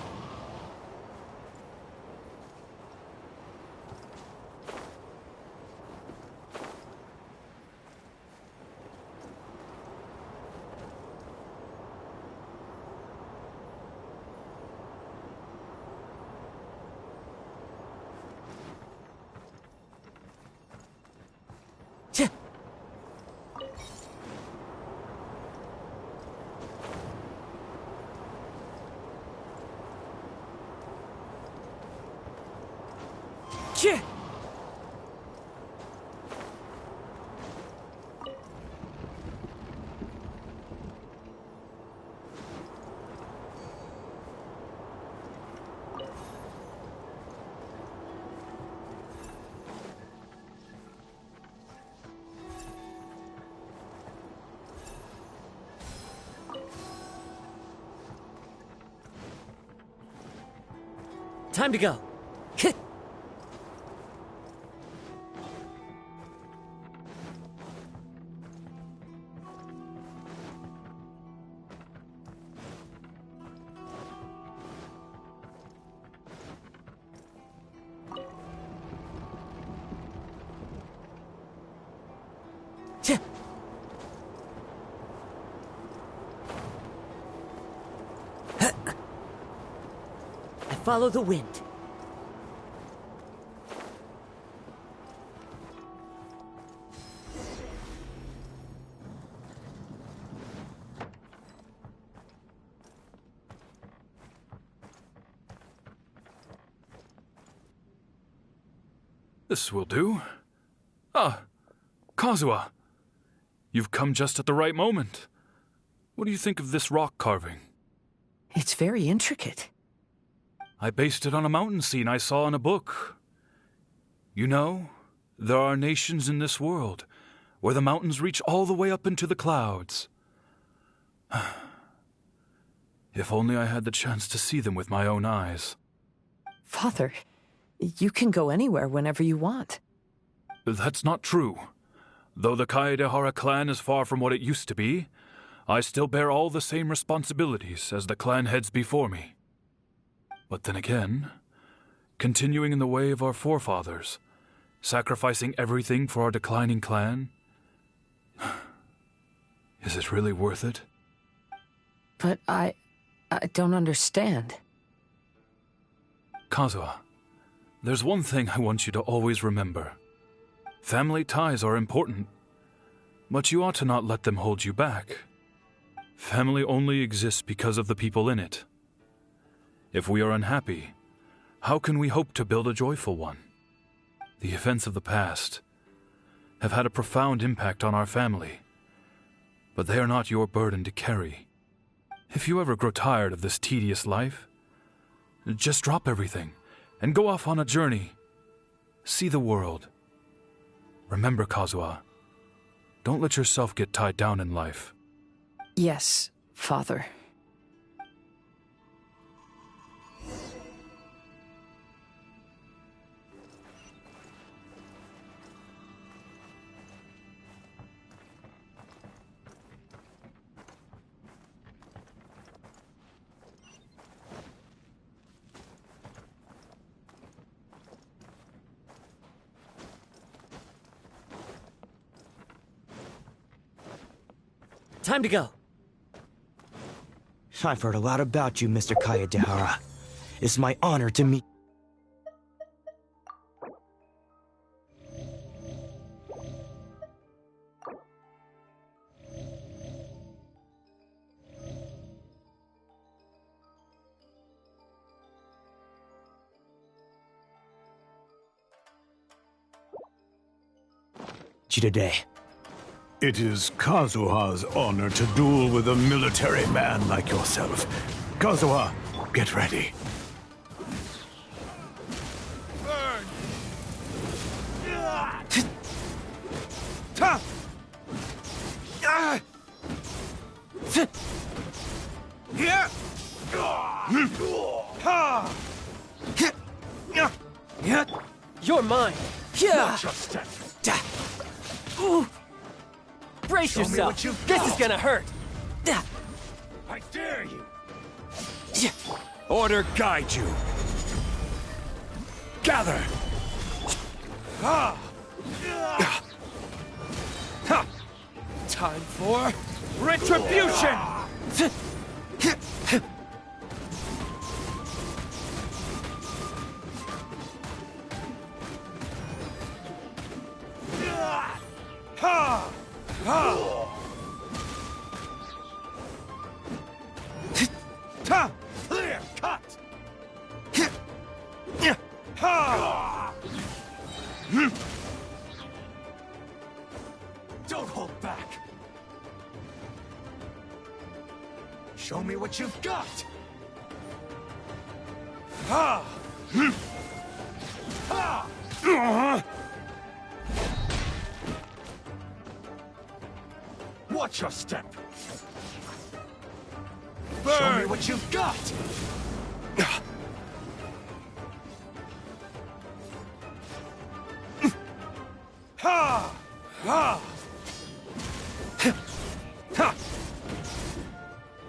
Time to go. Follow the wind. This will do. Ah, Kazuha. You've come just at the right moment. What do you think of this rock carving? It's very intricate. I based it on a mountain scene I saw in a book. You know, there are nations in this world where the mountains reach all the way up into the clouds. If only I had the chance to see them with my own eyes. Father, You can go anywhere whenever you want. That's not true. Though the Kaedehara clan is far from what it used to be, I still bear all the same responsibilities as the clan heads before me. But then again, continuing in the way of our forefathers, sacrificing everything for our declining clan, is it really worth it? But I don't understand. Kazuha, there's one thing I want you to always remember. Family ties are important, but you ought to not let them hold you back. Family only exists because of the people in it. If we are unhappy, how can we hope to build a joyful one? The events of the past have had a profound impact on our family, but they are not your burden to carry. If you ever grow tired of this tedious life, just drop everything and go off on a journey. See the world. Remember, Kazuha, don't let yourself get tied down in life. Yes, Father. Time to go. I've heard a lot about you, Mr. Kaedehara. It's my honor to meet... you today. It is Kazuha's honor to duel with a military man like yourself. Kazuha, get ready. You're mine. Yeah. Ooh. Brace yourself. This is gonna hurt. I dare you. Order guide you. Gather. Time for retribution. Clear cut. Don't hold back. Show me what you've got. Watch your step. Burn. Show me what you've got.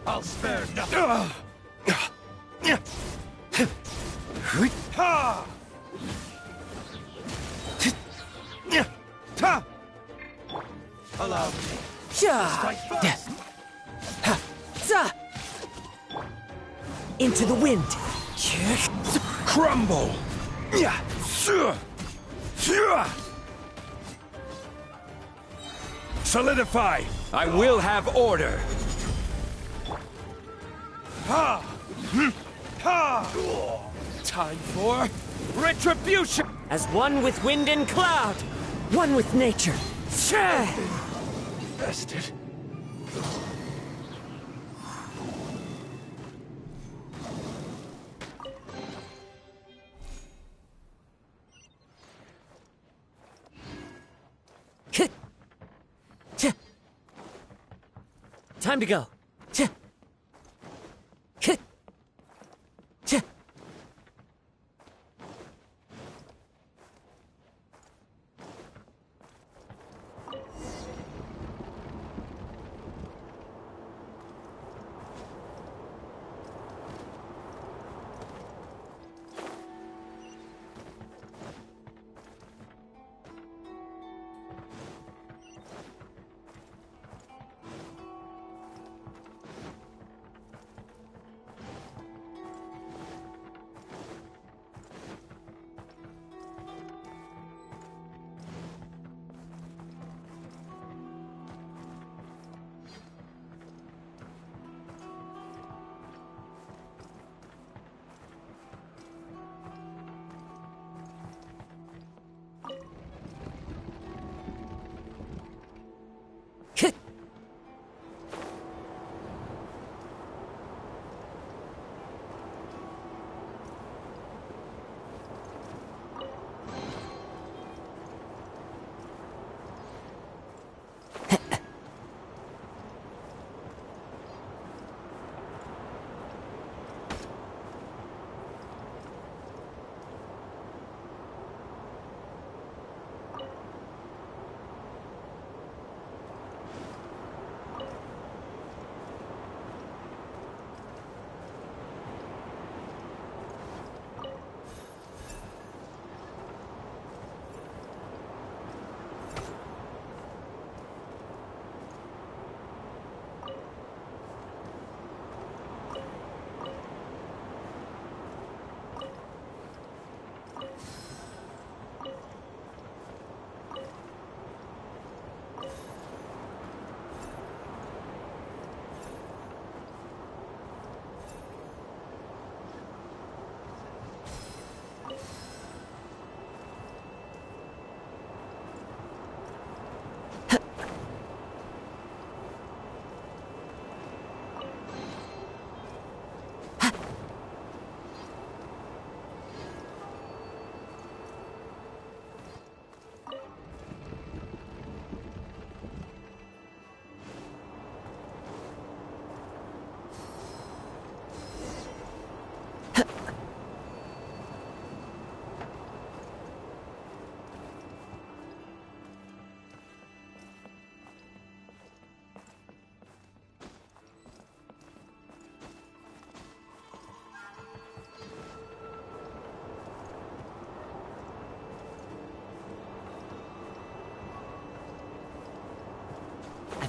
I'll spare nothing. Allow me. Strike first. Into the wind. Crumble. Solidify. I will have order. Time for retribution. As one with wind and cloud, one with nature. Bested. Time to go.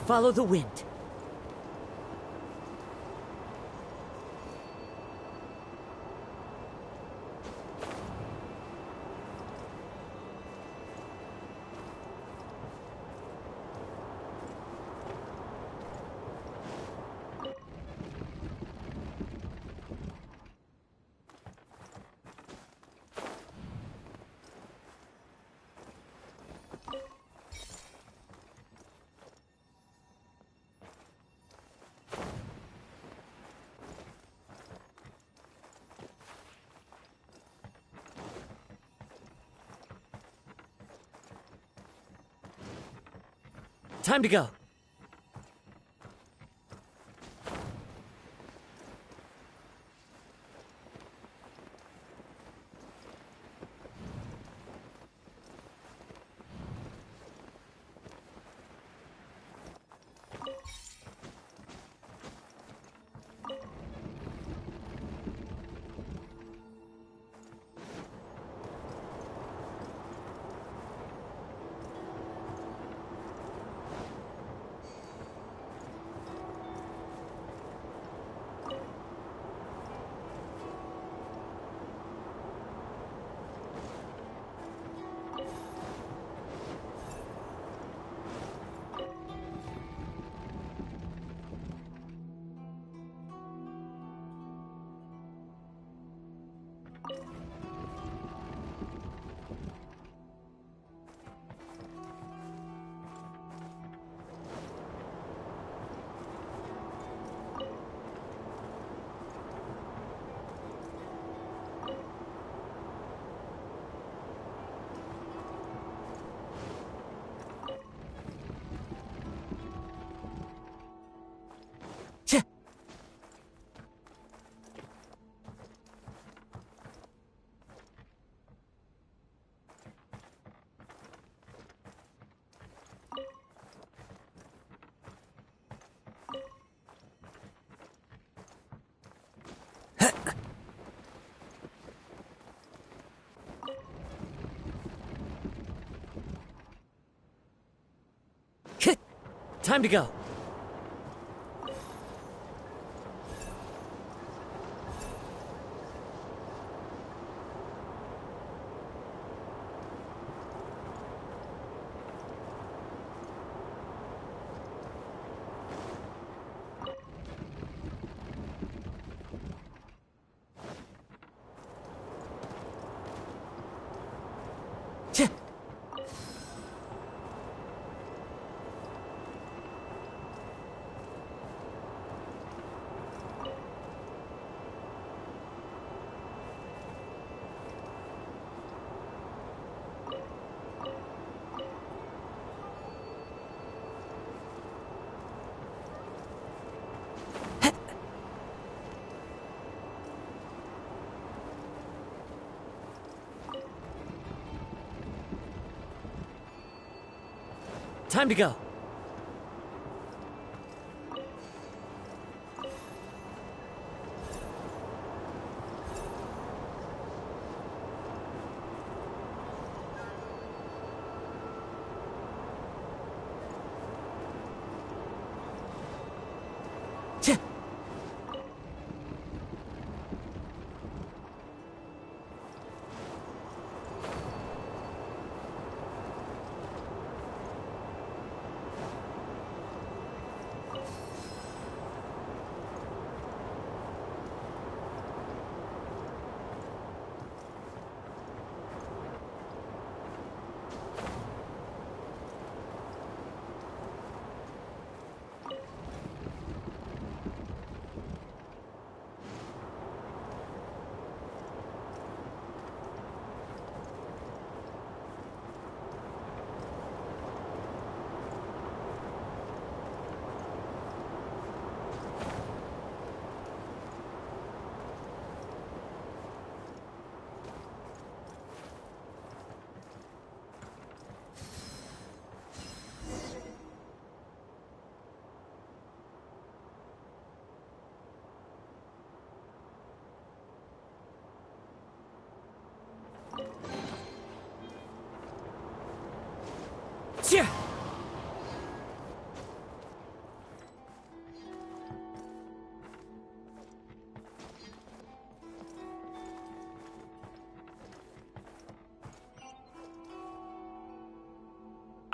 follow the wind. Time to go. Time to go. Time to go.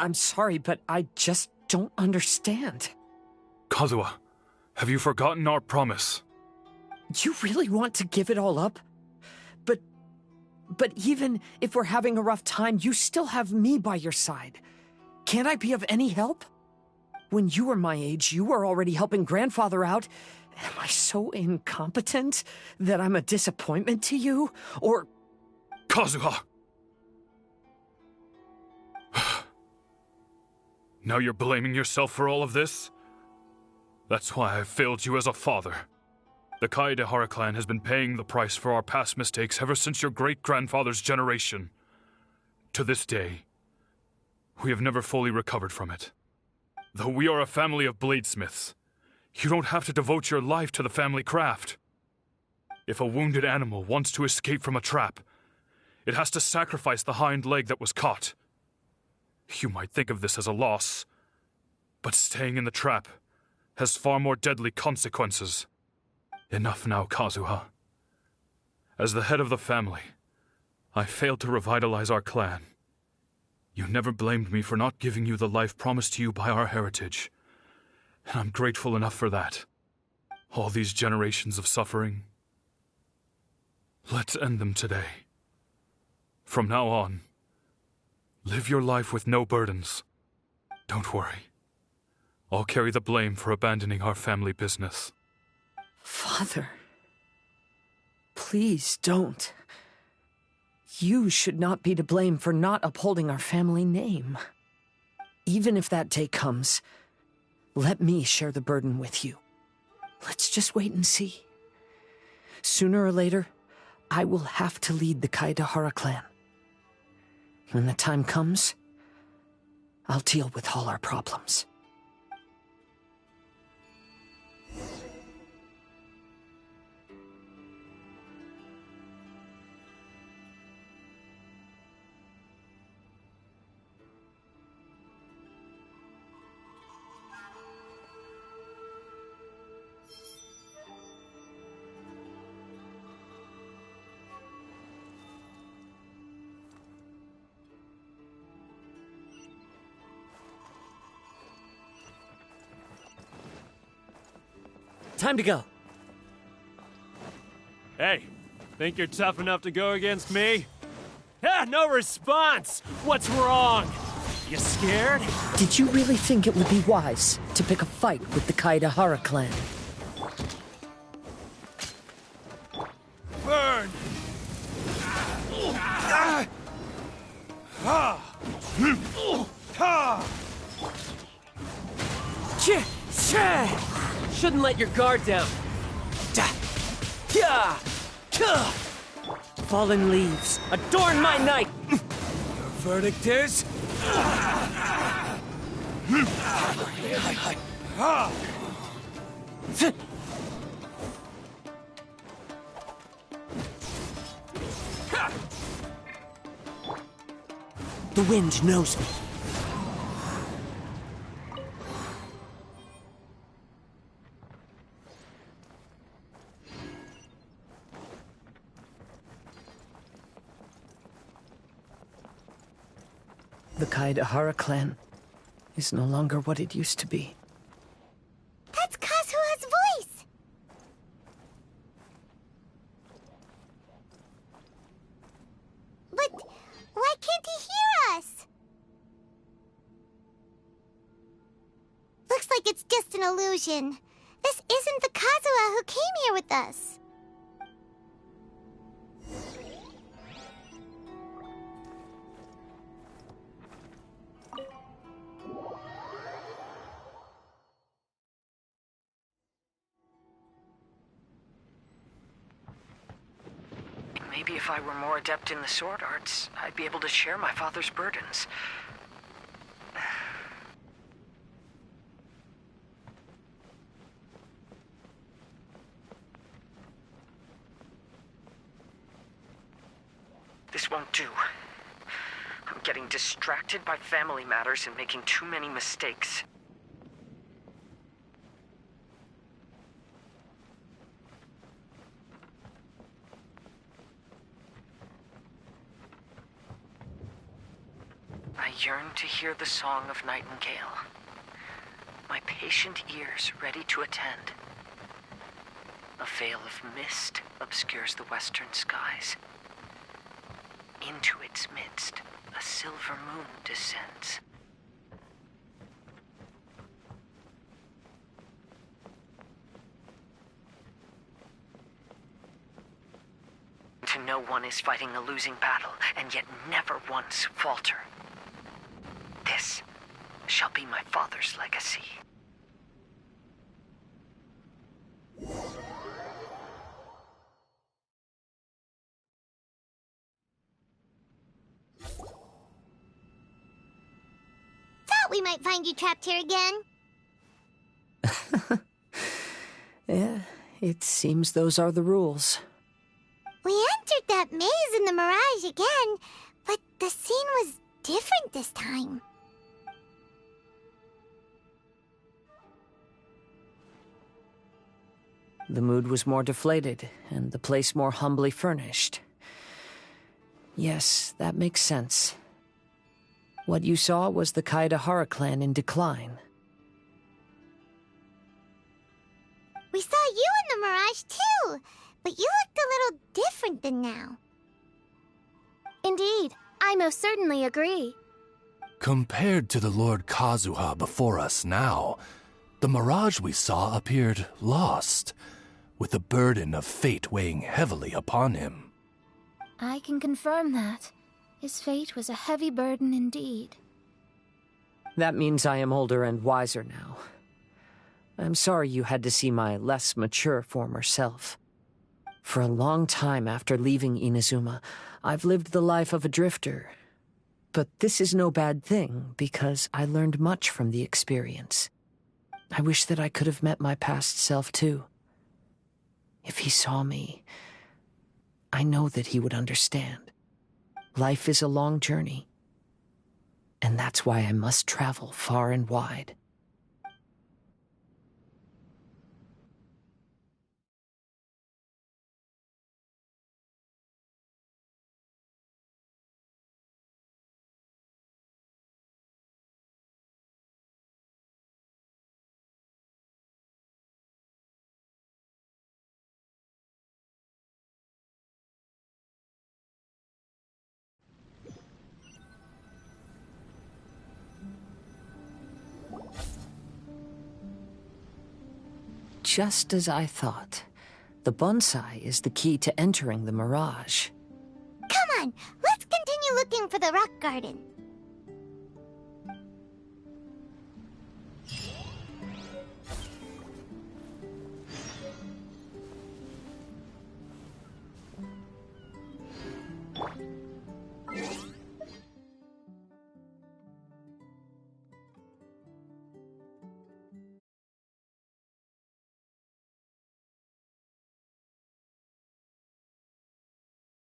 I'm sorry, but I just don't understand. Kazuha, have you forgotten our promise? You really want to give it all up? But even if we're having a rough time, you still have me by your side. Can't I be of any help? When you were my age, you were already helping Grandfather out. Am I so incompetent that I'm a disappointment to you? Or... Kazuha! Now you're blaming yourself for all of this? That's why I've failed you as a father. The Kaedehara clan has been paying the price for our past mistakes ever since your great-grandfather's generation. To this day, we have never fully recovered from it. Though we are a family of bladesmiths, you don't have to devote your life to the family craft. If a wounded animal wants to escape from a trap, it has to sacrifice the hind leg that was caught. You might think of this as a loss, but staying in the trap has far more deadly consequences. Enough now, Kazuha. As the head of the family, I failed to revitalize our clan. You never blamed me for not giving you the life promised to you by our heritage, and I'm grateful enough for that. All these generations of suffering, let's end them today. From now on, live your life with no burdens. Don't worry. I'll carry the blame for abandoning our family business. Father, please don't. You should not be to blame for not upholding our family name. Even if that day comes, let me share the burden with you. Let's just wait and see. Sooner or later, I will have to lead the Kaedehara clan. When the time comes, I'll deal with all our problems. Time to go. Hey, think you're tough enough to go against me? Ah, no response! What's wrong? You scared? Did you really think it would be wise to pick a fight with the Kaedehara clan? Burn! Shouldn't let your guard down. Fallen leaves, adorn my night! Your verdict is? The wind knows me. The Kaedehara clan is no longer what it used to be. That's Kazuha's voice! But why can't he hear us? Looks like it's just an illusion. This isn't the Kazuha who came here with us. Maybe if I were more adept in the sword arts, I'd be able to share my father's burdens. This won't do. I'm getting distracted by family matters and making too many mistakes. I yearn to hear the song of nightingale, my patient ears ready to attend. A veil of mist obscures the western skies. Into its midst, a silver moon descends. To know one is fighting a losing battle, and yet never once falter. This shall be my father's legacy. Thought we might find you trapped here again. Yeah, it seems those are the rules. We entered that maze in the Mirage again, but the scene was different this time. The mood was more deflated, and the place more humbly furnished. Yes, that makes sense. What you saw was the Kaedahara clan in decline. We saw you in the Mirage too, but you looked a little different than now. Indeed, I most certainly agree. Compared to the Lord Kazuha before us now, the mirage we saw appeared lost, with the burden of fate weighing heavily upon him. I can confirm that. His fate was a heavy burden indeed. That means I am older and wiser now. I'm sorry you had to see my less mature former self. For a long time after leaving Inazuma, I've lived the life of a drifter. But this is no bad thing, because I learned much from the experience. I wish that I could have met my past self too. If he saw me, I know that he would understand. Life is a long journey, and that's why I must travel far and wide. Just as I thought. The bonsai is the key to entering the mirage. Come on, let's continue looking for the rock garden.